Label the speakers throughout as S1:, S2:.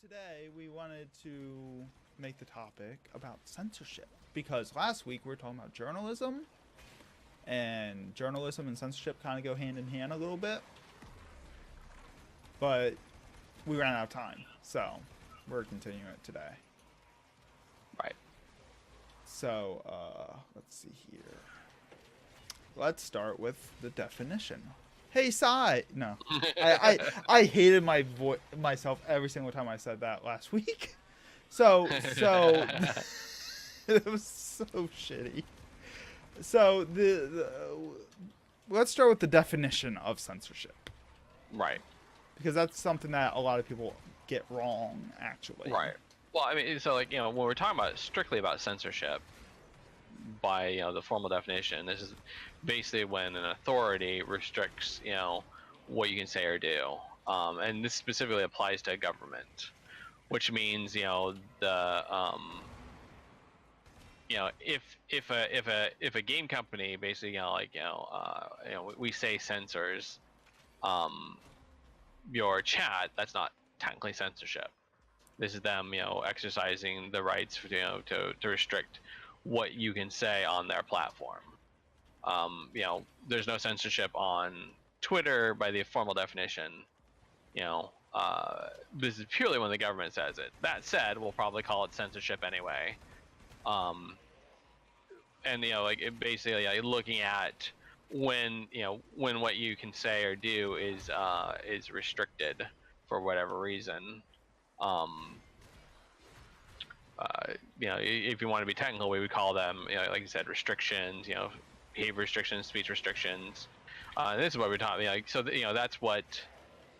S1: today we wanted to make the topic about censorship because last week we were talking about journalism, and journalism and censorship kind of go hand in hand a little bit, but we ran out of time, so we're continuing it today.
S2: Right.
S1: So, let's see here. Let's start with the definition. Hey, Sai! No. I hated myself every single time I said that last week. So it was so shitty. So let's start with the definition of censorship.
S2: Right.
S1: Because that's something that a lot of people get wrong, actually.
S2: Right. Well, I mean, so like, when we're talking about strictly about censorship, by the formal definition, this is basically when an authority restricts what you can say or do, and this specifically applies to government, which means the if a game company basically we say censors your chat, that's not technically censorship. This is them exercising the rights to restrict what you can say on their platform. There's no censorship on Twitter by the formal definition. This is purely when the government says it. That said, we'll probably call it censorship anyway. And basically looking at when what you can say or do is restricted for whatever reason. If you want to be technical, we would call them, like you said, restrictions, behavior restrictions, speech restrictions. This is what we're talking. That's what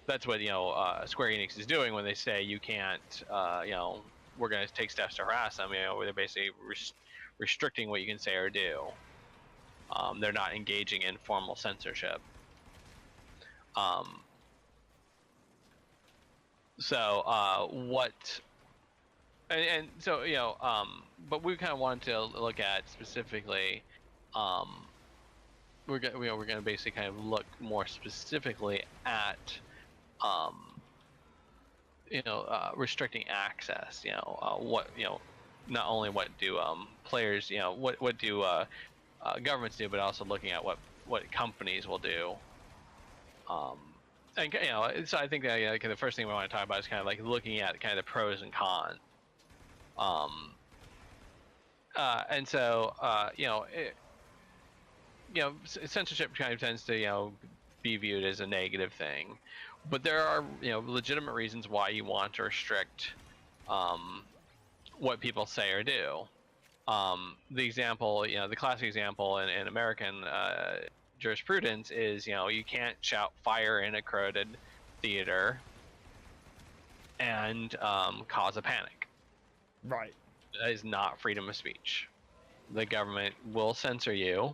S2: Square Enix is doing when they say you can't, we're going to take steps to harass them. Where they're basically restricting what you can say or do. They're not engaging in formal censorship. But we kind of wanted to look at specifically, we're going to basically kind of look more specifically at, restricting access. Not only what do players, what do governments do, but also looking at what companies will do. And so I think that the first thing we want to talk about is kind of like looking at kind of the pros and cons. Censorship kind of tends to be viewed as a negative thing, but there are legitimate reasons why you want to restrict what people say or do. The example, the classic example in American jurisprudence is you can't shout fire in a crowded theater and cause a panic.
S1: Right.
S2: That is not freedom of speech. The government will censor you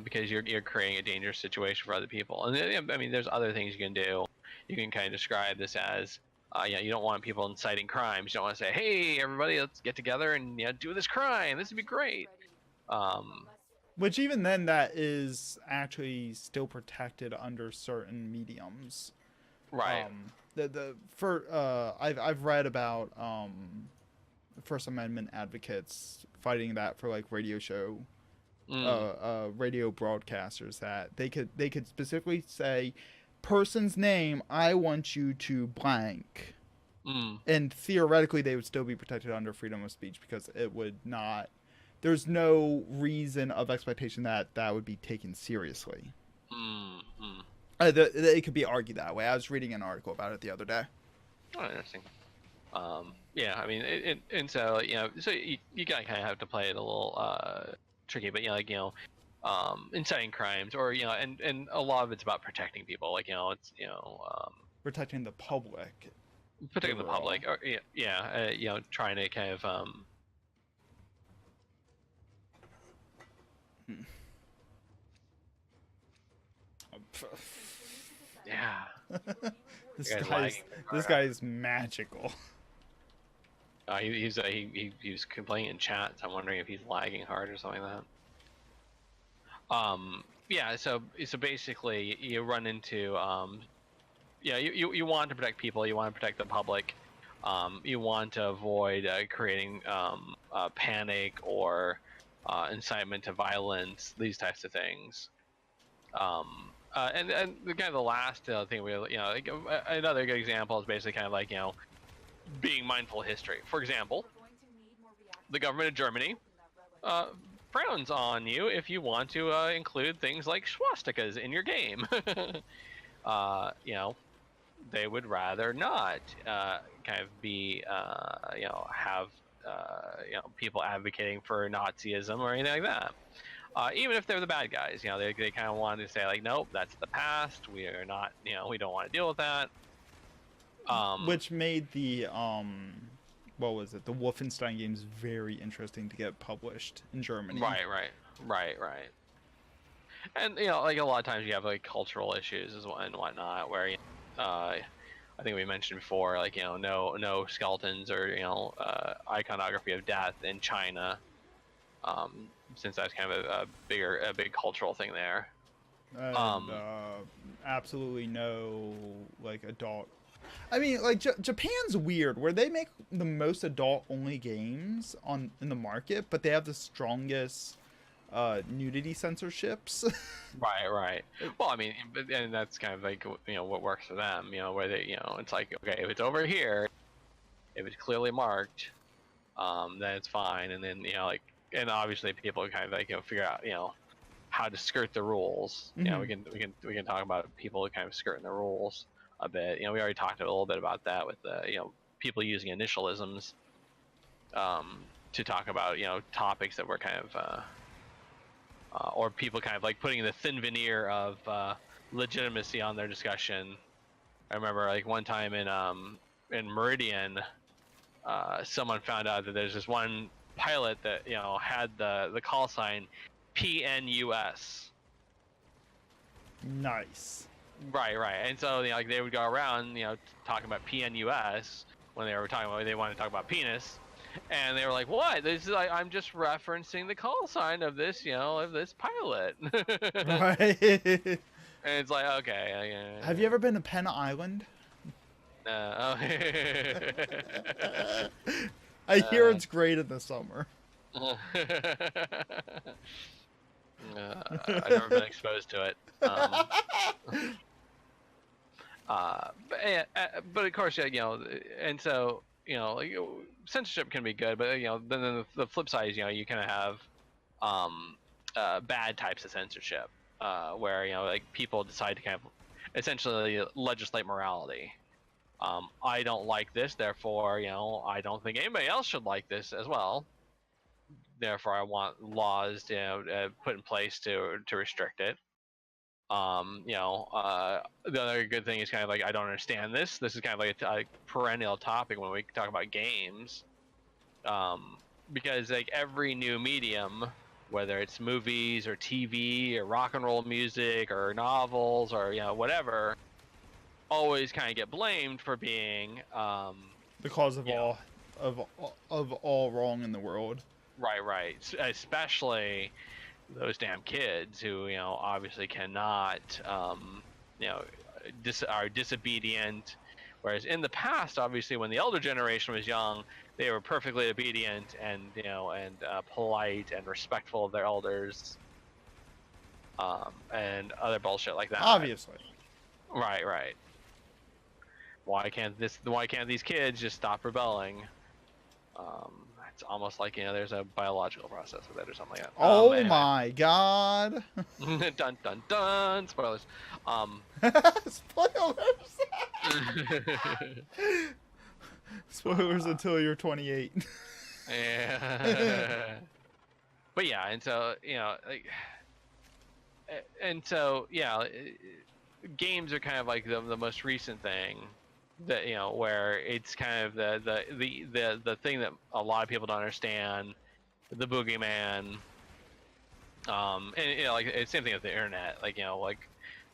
S2: because you're creating a dangerous situation for other people. And I mean, there's other things you can do. You can kind of describe this as, you don't want people inciting crimes. You don't want to say, hey, everybody, let's get together and do this crime. This would be great.
S1: Which even then, that is actually still protected under certain mediums.
S2: Right.
S1: I've read about First Amendment advocates fighting that for like radio broadcasters, that they could specifically say person's name, I want you to blank, and theoretically they would still be protected under freedom of speech because it would not. There's no reason of expectation that would be taken seriously. It could be argued that way. I was reading an article about it the other day.
S2: Oh, interesting. Yeah, I mean, so you kind of have to play it a little tricky, but inciting crimes, or and a lot of it's about protecting people, it's
S1: protecting the public.
S2: Protecting overall. The public, or trying to kind of yeah.
S1: This guy is magical.
S2: He was complaining in chat, so I'm wondering if he's lagging hard or something like that. Yeah, so basically you run into you want to protect people, you want to protect the public, You want to avoid creating panic or incitement to violence, these types of things. And the kind of the last thing like, another good example is basically kind of like being mindful of history. For example, the government of Germany frowns on you if you want to include things like swastikas in your game. They would rather not kind of be have people advocating for Nazism or anything like that. Even if they're the bad guys, they kind of want to say like, nope, that's the past. We are not, we don't want to deal with that.
S1: Which made the what was it? The Wolfenstein games very interesting to get published in Germany.
S2: Right. And like a lot of times you have like cultural issues and whatnot, where I think we mentioned before, like no skeletons or iconography of death in China, since that's kind of a big cultural thing there.
S1: And, absolutely no like adult. I mean, like Japan's weird, where they make the most adult-only games in the market, but they have the strongest nudity censorships.
S2: Right. Well, I mean, and that's kind of like what works for them. Where they it's like, okay, if it's over here, if it's clearly marked, then it's fine. And then and obviously people kind of like figure out how to skirt the rules.
S1: Mm-hmm.
S2: We can talk about people kind of skirting the rules a bit. We already talked a little bit about that with people using initialisms to talk about topics that were kind of or people kind of like putting the thin veneer of legitimacy on their discussion. I remember like one time in Meridian, someone found out that there's this one pilot that had the call sign PNUS.
S1: Nice.
S2: Right, and so like they would go around talking about PNUS when they were talking about they wanted to talk about penis, and they were like, "What? This is like I'm just referencing the call sign of this of this pilot."
S1: Right.
S2: And it's like, okay.
S1: Have you ever been to Penn Island?
S2: No.
S1: I hear it's great in the summer.
S2: I've never been exposed to it. But of course, and so like, censorship can be good, but then the flip side is you kind of have bad types of censorship, where like people decide to kind of essentially legislate morality. I don't like this, therefore I don't think anybody else should like this as well. Therefore, I want laws put in place to restrict it. The other good thing is kind of like I don't understand this. This is kind of like a perennial topic when we talk about games, because like every new medium, whether it's movies or TV or rock and roll music or novels or whatever, always kind of get blamed for being
S1: the cause of all wrong in the world.
S2: Right. Especially those damn kids who obviously cannot are disobedient, whereas in the past, obviously when the elder generation was young, they were perfectly obedient and polite and respectful of their elders, and other bullshit like that.
S1: Obviously.
S2: Right. Why can't these kids just stop rebelling? It's almost like there's a biological process with it or something like that.
S1: Oh my god!
S2: Dun dun dun! Spoilers.
S1: Spoilers. Spoilers until you're 28.
S2: Yeah. But yeah, and so games are kind of like the most recent thing that where it's kind of the thing that a lot of people don't understand, the boogeyman, and like it's same thing with the internet, like like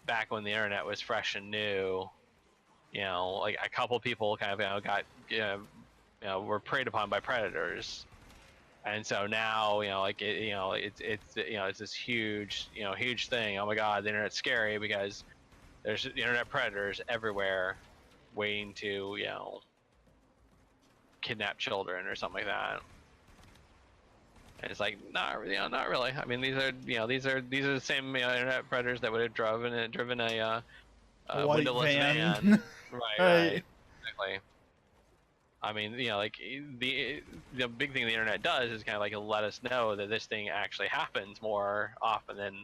S2: back when the internet was fresh and new, like a couple people kind of got were preyed upon by predators, and so now like it's this huge huge thing. Oh my god, the internet's scary because there's internet predators everywhere waiting to kidnap children or something like that. And it's like, not really. I mean, these are the same internet predators that would have driven a
S1: white
S2: windowless
S1: van.
S2: Right, exactly. I mean, like the big thing the internet does is kind of like let us know that this thing actually happens more often than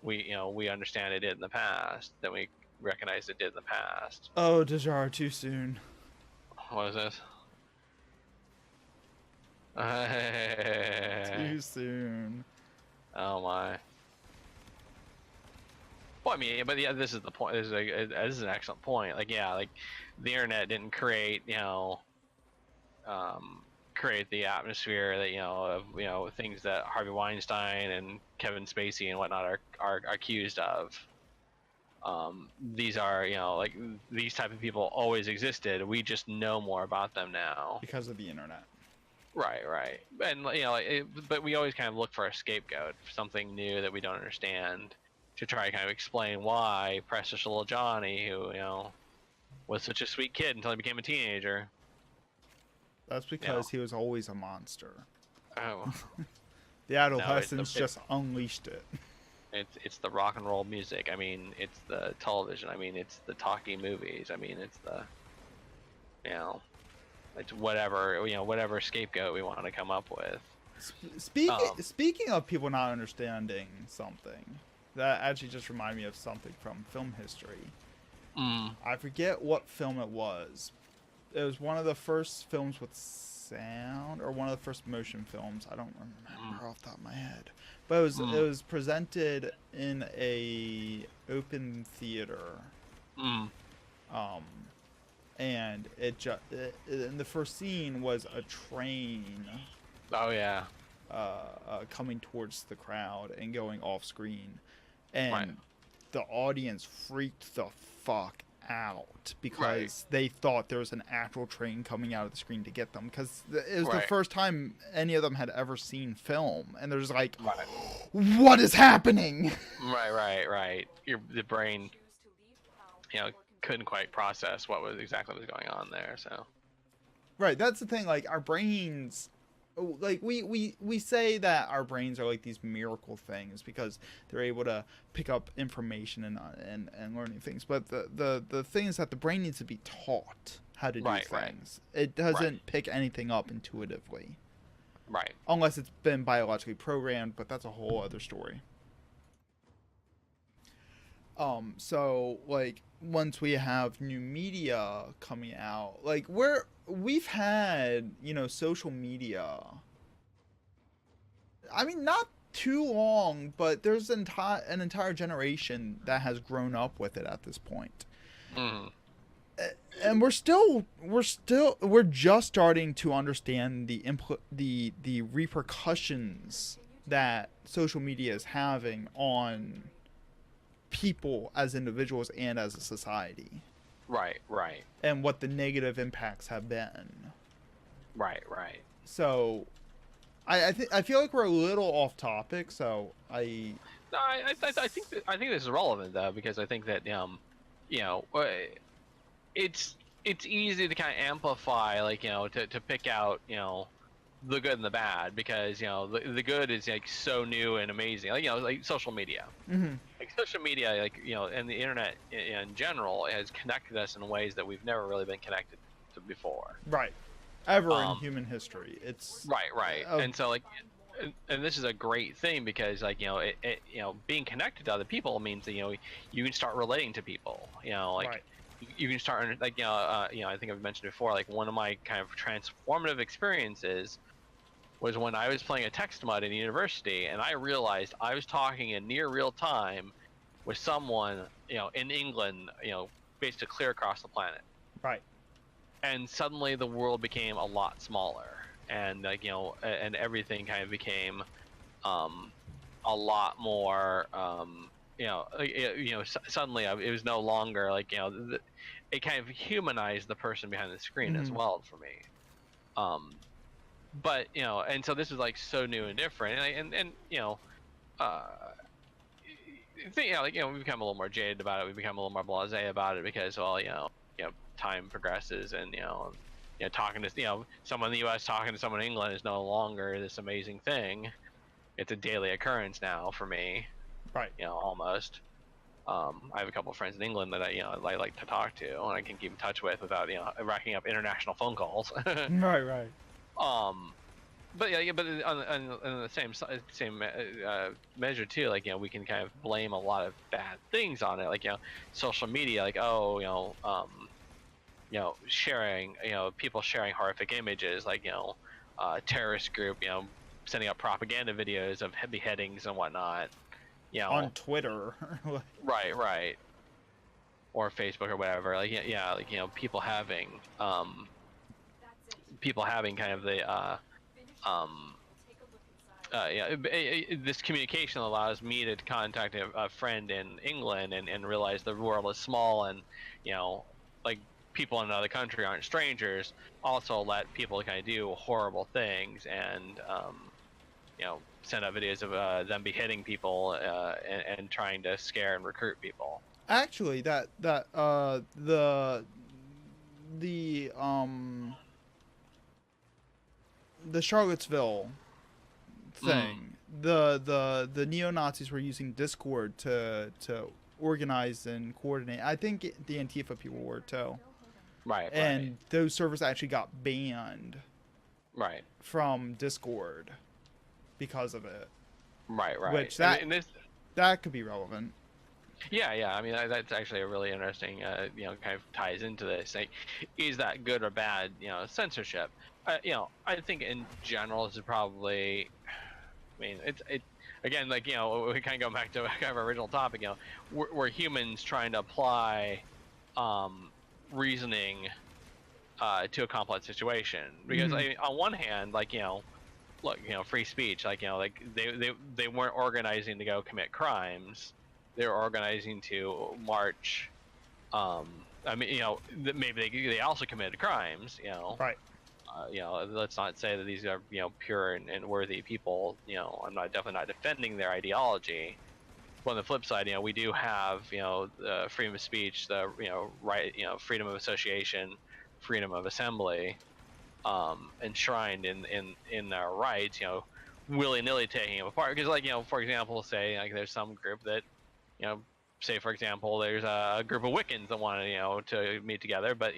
S2: we understand it did in the past, than we recognize it did in the past.
S1: Oh, Dejar, too soon.
S2: What is this?
S1: Too soon.
S2: Oh my. Well, I mean, but yeah, this is the point. This is an excellent point. Like, yeah, like the internet didn't create, create the atmosphere that of things that Harvey Weinstein and Kevin Spacey and whatnot are accused of. These are, like these type of people always existed. We just know more about them now
S1: because of the internet.
S2: Right. And but we always kind of look for a scapegoat, for something new that we don't understand, to try to kind of explain why precious little Johnny, who was such a sweet kid until he became a teenager.
S1: That's because he was always a monster.
S2: Oh.
S1: The adolescence just unleashed it.
S2: It's the rock and roll music. I mean, it's the television. I mean, it's the talking movies. I mean, it's the it's whatever scapegoat we want to come up with.
S1: Speaking of people not understanding something, that actually just reminded me of something from film history. I forget what film it was. It was one of the first films with sound, or one of the first motion films. I don't remember off the top of my head. But it was presented in a open theater. And and the first scene was a train.
S2: Oh yeah.
S1: Coming towards the crowd and going off screen, and the audience freaked the fuck out because they thought there was an actual train coming out of the screen to get them, because it was the first time any of them had ever seen film, and they're just like, what is happening?
S2: Right. The brain, couldn't quite process what was going on there. So
S1: that's the thing, like our brains, like we say that our brains are like these miracle things because they're able to pick up information and learning things, but the thing is that the brain needs to be taught how to do things. It doesn't pick anything up intuitively, unless it's been biologically programmed, but that's a whole other story. So like once we have new media coming out, like we've had, social media. I mean, not too long, but there's an entire generation that has grown up with it at this point. And we're just starting to understand the repercussions that social media is having on people as individuals and as a society.
S2: Right.
S1: And what the negative impacts have been.
S2: Right.
S1: So, I feel like we're a little off topic. So I
S2: think this is relevant though, because I think that it's easy to kind of amplify, like to pick out the good and the bad, because the good is like so new and amazing, like social media. Like social media, and the internet in general has connected us in ways that we've never really been connected to before.
S1: Ever in human history. It's
S2: right. And so and this is a great thing, because being connected to other people means that you can start relating to people. You can start I think I've mentioned before, like one of my kind of transformative experiences was when I was playing a text mod in university, and I realized I was talking in near real time with someone, in England, basically clear across the planet. And suddenly the world became a lot smaller, and and everything kind of became a lot more suddenly it was no longer it kind of humanized the person behind the screen as well for me. But and so this is like so new and different, and we become a little more jaded about it. We become a little more blasé about it because, well, time progresses, and talking to someone in the U.S. talking to someone in England is no longer this amazing thing. It's a daily occurrence now for me.
S1: Right.
S2: Almost. I have a couple of friends in England that I like to talk to, and I can keep in touch with without racking up international phone calls.
S1: Right.
S2: But but on the same measure too, like we can kind of blame a lot of bad things on it, like social media, like sharing, people sharing horrific images, like terrorist group, sending out propaganda videos of beheadings and whatnot.
S1: On Twitter.
S2: right, or Facebook or whatever. Like like people having kind of the this communication allows me to contact a friend in England and realize the world is small, and like people in another country aren't strangers. Also let people kind of do horrible things and send out videos of them beheading people and trying to scare and recruit people.
S1: Actually, the Charlottesville thing, the neo-Nazis were using Discord to organize and coordinate. I think the Antifa people were too.
S2: Right.
S1: And those servers actually got banned.
S2: Right.
S1: From Discord because of it.
S2: Right.
S1: Which that could be relevant.
S2: Yeah. I mean, that's actually a really interesting, kind of ties into this. Like, is that good or bad? Censorship. I think in general, this is probably. I mean, it again, like we kind of go back to kind of our original topic. We're humans trying to apply reasoning to a complex situation. Because on one hand, like look, free speech, like like they weren't organizing to go commit crimes. They were organizing to march. I mean, maybe they also committed crimes.
S1: Right.
S2: Let's not say that these are pure and worthy people. I'm definitely not defending their ideology. But on the flip side, we do have freedom of speech, the right, freedom of association, freedom of assembly, enshrined in our rights. Willy-nilly taking them apart, because for example, say there's some group that say for example there's a group of Wiccans that want to meet together, but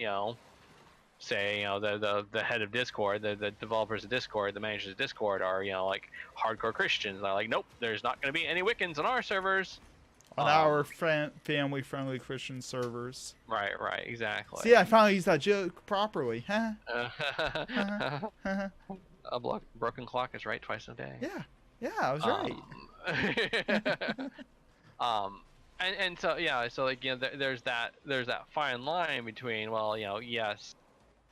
S2: say the head of Discord, the developers of Discord, the managers of Discord are like hardcore Christians. They're like, nope, there's not going to be any Wiccans on our servers,
S1: on our family-friendly Christian servers.
S2: Right, exactly.
S1: See, I finally used that joke properly, huh?
S2: A broken clock is right twice a day.
S1: Yeah, I was right.
S2: And so there's that fine line between, well, yes,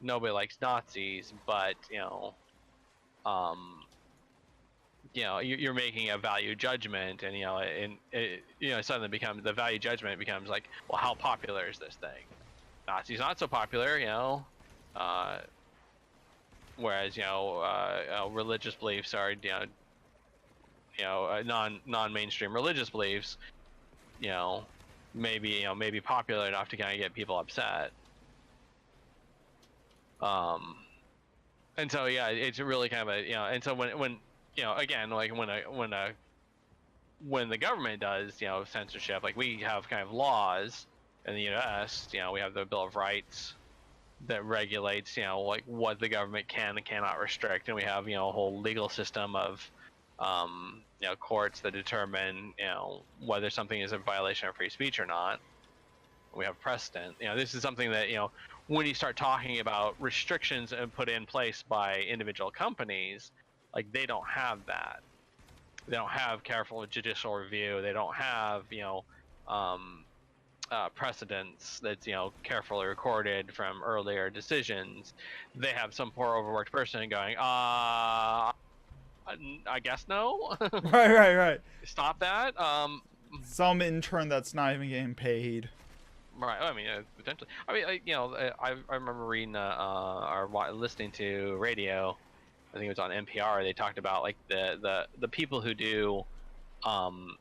S2: nobody likes Nazis, but you're making a value judgment, and suddenly becomes the value judgment becomes like, well, how popular is this thing? Nazis not so popular, whereas religious beliefs are non-mainstream religious beliefs, maybe popular enough to kind of get people upset. And so it's really kind of a and so when again, like when the government does censorship, like we have kind of laws in the U.S. We have the Bill of Rights that regulates like what the government can and cannot restrict, and we have a whole legal system of courts that determine whether something is a violation of free speech or not. We have precedent. This is something that when you start talking about restrictions put in place by individual companies, like they don't have that. They don't have careful judicial review. They don't have precedents that's carefully recorded from earlier decisions. They have some poor overworked person going, I guess no.
S1: Right.
S2: Stop that.
S1: Some intern that's not even getting paid.
S2: Right. I mean, potentially. I mean, I remember reading or listening to radio. I think it was on NPR. They talked about like the people who do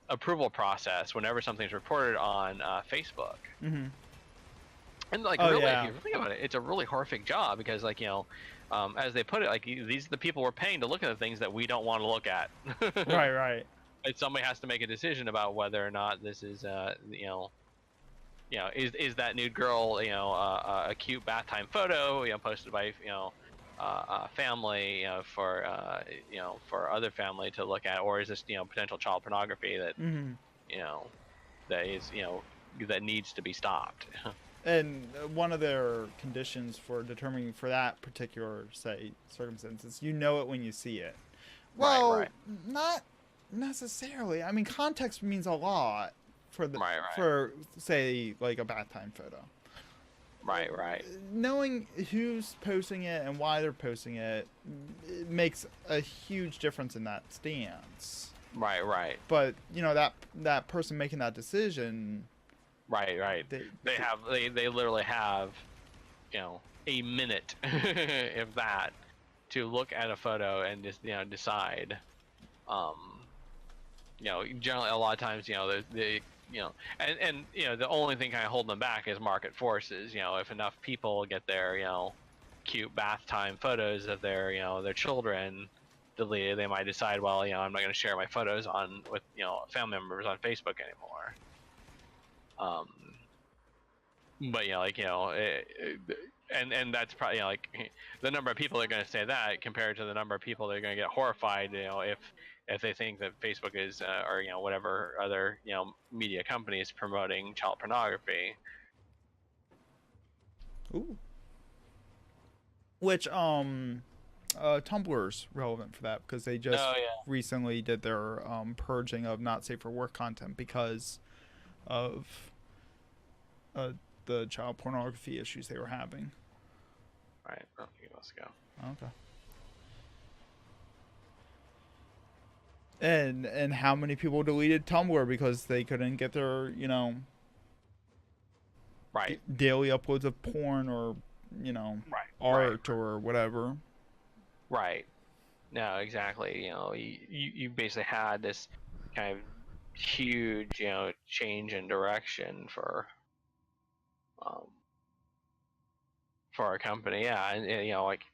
S2: approval process whenever something's reported on Facebook. And like
S1: Oh
S2: really, if
S1: yeah.
S2: you think about it, it's a really horrific job because like as they put it, like these are the people we're paying to look at the things that we don't want to look at.
S1: Right, right.
S2: And somebody has to make a decision about whether or not this is is that nude girl a cute bath time photo posted by family for other family to look at, or is this potential child pornography that
S1: Mm-hmm.
S2: you know that is that needs to be stopped.
S1: And one of their conditions for determining for that particular, say, circumstances, you know it when you see it. Well,
S2: Right.
S1: not necessarily. I mean, context means a lot for the
S2: Right.
S1: for say like a bath time photo.
S2: Right.
S1: Knowing who's posting it and why they're posting it, it makes a huge difference in that stance.
S2: Right.
S1: But that person making that decision.
S2: Right. They literally have, a minute, if that, to look at a photo and just decide. Generally a lot of times and the only thing kind of holding them back is market forces. If enough people get their cute bath time photos of their children deleted, they might decide, well, I'm not going to share my photos with family members on Facebook anymore. But and that's probably the number of people that are going to say that compared to the number of people that are going to get horrified if they think that Facebook is or whatever other media company is promoting child pornography.
S1: Ooh. Which Tumblr's relevant for that because they just recently did their purging of not safe for work content because of the child pornography issues they were having.
S2: Right. Oh, let's go.
S1: Okay. And how many people deleted Tumblr because they couldn't get their
S2: right
S1: daily uploads of porn or art or whatever.
S2: Right. No, exactly. You basically had this kind of huge change in direction for our company. Yeah, and like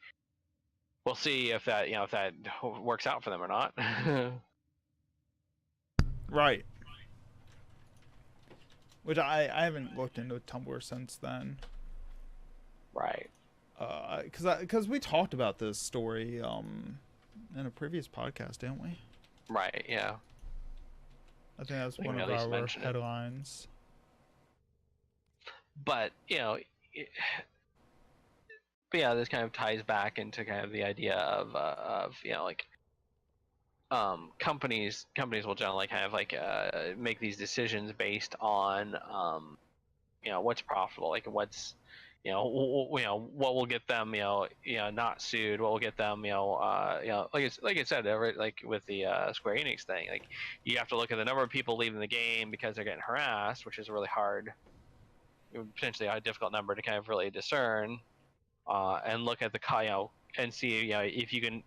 S2: we'll see if that works out for them or not.
S1: Right. Which I haven't looked into Tumblr since then.
S2: Right.
S1: Because we talked about this story in a previous podcast, didn't we?
S2: Right. Yeah.
S1: I think that's one of our headlines.
S2: But but yeah, this kind of ties back into kind of the idea of companies will generally kind of make these decisions based on what's profitable, like what's what will get them not sued, what will get them like I said, like with the Square Enix thing, like you have to look at the number of people leaving the game because they're getting harassed, which is really hard, potentially a difficult number to kind of really discern, and look at the and see if you can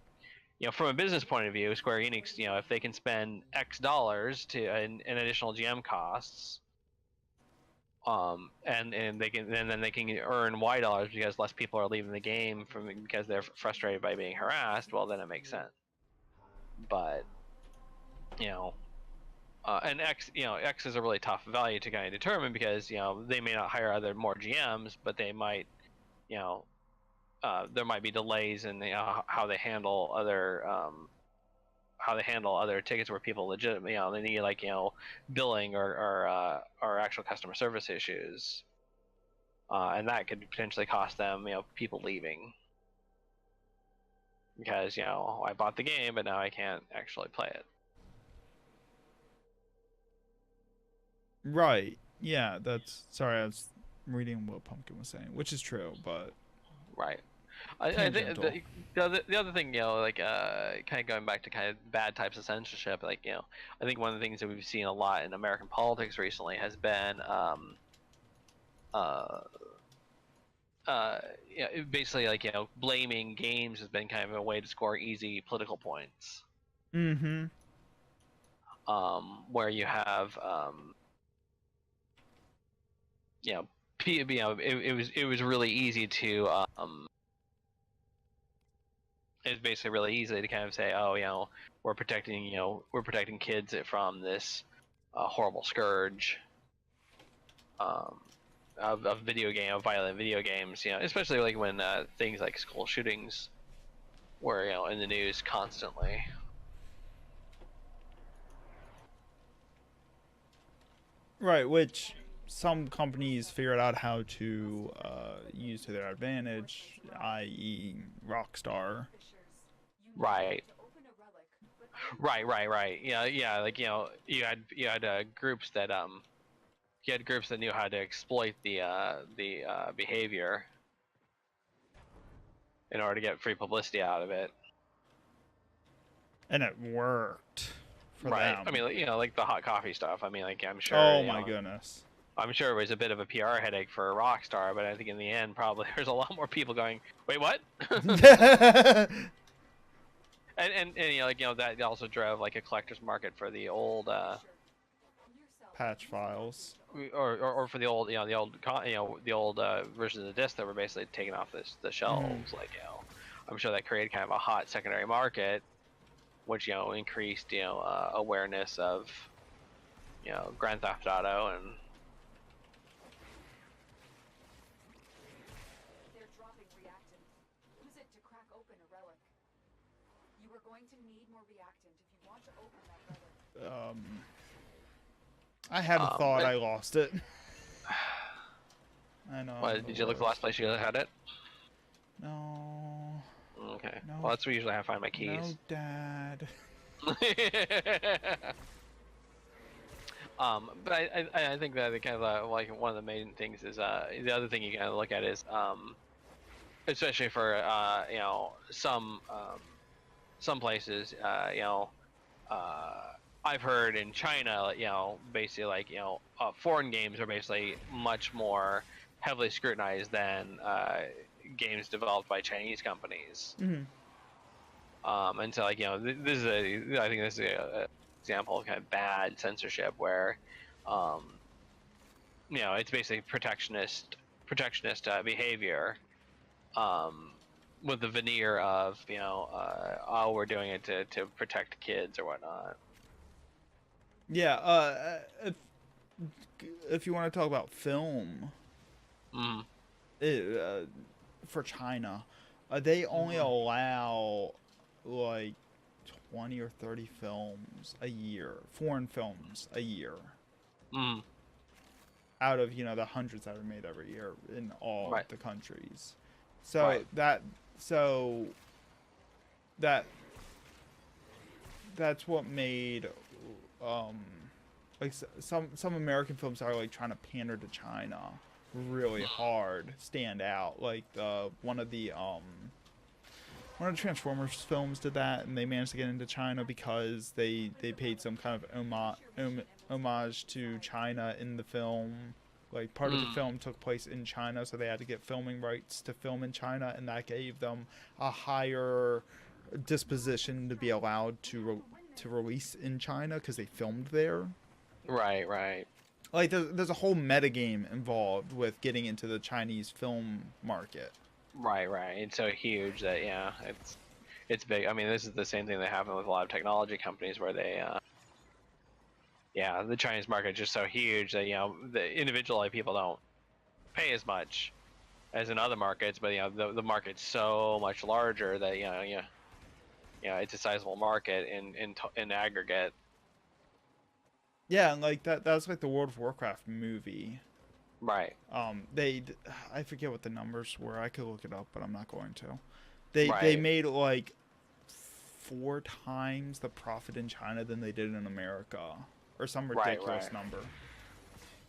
S2: from a business point of view, Square Enix, if they can spend X dollars to in additional GM costs, and then they can earn Y dollars because less people are leaving the game because they're frustrated by being harassed. Well, then it makes sense. But and X is a really tough value to kind of determine because they may not hire more GMs, but they might there might be delays in how they handle other tickets where people legitimately they need billing or actual customer service issues, and that could potentially cost them people leaving because I bought the game but now I can't actually play it.
S1: Right. Yeah, sorry, I was reading what Pumpkin was saying, which is true, but
S2: right. I think the other thing, kind of going back to kind of bad types of censorship, I think one of the things that we've seen a lot in American politics recently has been, basically blaming games has been kind of a way to score easy political points.
S1: Mm-hmm.
S2: Where you have, it was really easy to it's basically really easy to kind of say, oh, we're protecting kids from this horrible scourge of violent video games, especially like when things like school shootings were in the news constantly.
S1: Right, which some companies figured out how to use to their advantage, i.e., Rockstar.
S2: Right. Yeah. Like you had groups that knew how to exploit the behavior in order to get free publicity out of it.
S1: And it worked for
S2: right.
S1: them.
S2: I mean, like the hot coffee stuff. I mean, like I'm sure.
S1: Oh my goodness.
S2: I'm sure it was a bit of a PR headache for Rockstar, but I think in the end, probably there's a lot more people going, "Wait, what?" and that also drove like a collector's market for the old
S1: patch files,
S2: or for the old the old versions of the disc that were basically taken off the shelves. Like I'm sure that created kind of a hot secondary market, which increased awareness of Grand Theft Auto and.
S1: I had a thought, I lost it. I know.
S2: What, did you look the last place you had it?
S1: No.
S2: Okay.
S1: No.
S2: Well, that's where usually I find my keys.
S1: No, Dad.
S2: But I think that kind of like one of the main things is the other thing you kind of look at is especially for some places I've heard in China basically like foreign games are basically much more heavily scrutinized than games developed by Chinese companies. And so like I think this is a example of kind of bad censorship where it's basically protectionist behavior with the veneer of oh, we're doing it to protect kids or whatnot.
S1: Yeah, if you want to talk about film, for China, they only allow like 20 or 30 films a year, foreign films a year, out of the hundreds that are made every year in all the countries. So that's what made like some American films are like trying to pander to China really hard stand out. Like one of the Transformers films did that, and they managed to get into China because they paid some kind of homage to China in the film. Like part of the film took place in China, so they had to get filming rights to film in China, and that gave them a higher disposition to be allowed to release in China because they filmed there. Right. Like there's a whole metagame involved with getting into the Chinese film market. Right. It's so huge that it's big. I mean, this is the same thing that happened with a lot of technology companies where they the Chinese market is just so huge that the individual people don't pay as much as in other markets, but the market's so much larger that it's a sizable market in aggregate. Yeah, and like that's like the World of Warcraft movie. Right. I forget what the numbers were. I could look it up, but I'm not going to. They made like 4 times the profit in China than they did in America, or some ridiculous number.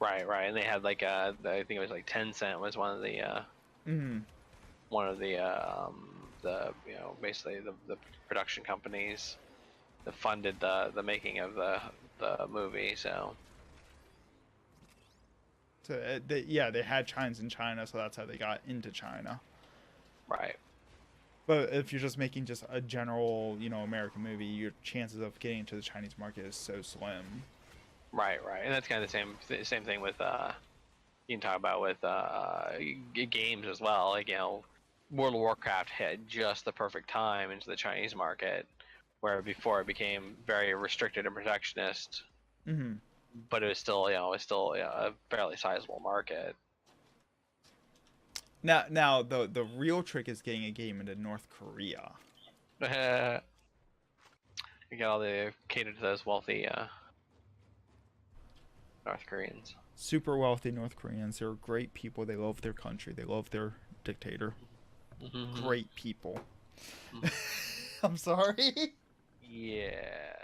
S1: Right, and they had like I think it was like Tencent was one of the basically the production companies that funded the making of the movie. So they had Chinese in China, so that's how they got into China. Right. But if you're just making just a general, American movie, your chances of getting into the Chinese market is so slim. Right. And that's kind of the same thing with
S2: You can talk about with games as well. Like, World of Warcraft hit just the perfect time into the Chinese market, where before it became very restricted and protectionist.
S1: Mm-hmm.
S2: But it was still, a fairly sizable market.
S1: Now the real trick is getting a game into North Korea.
S2: You got all the cater to those wealthy North Koreans.
S1: Super wealthy North Koreans. They're great people. They love their country. They love their dictator.
S2: Mm-hmm.
S1: Great people.
S2: Mm-hmm.
S1: I'm sorry.
S2: Yeah.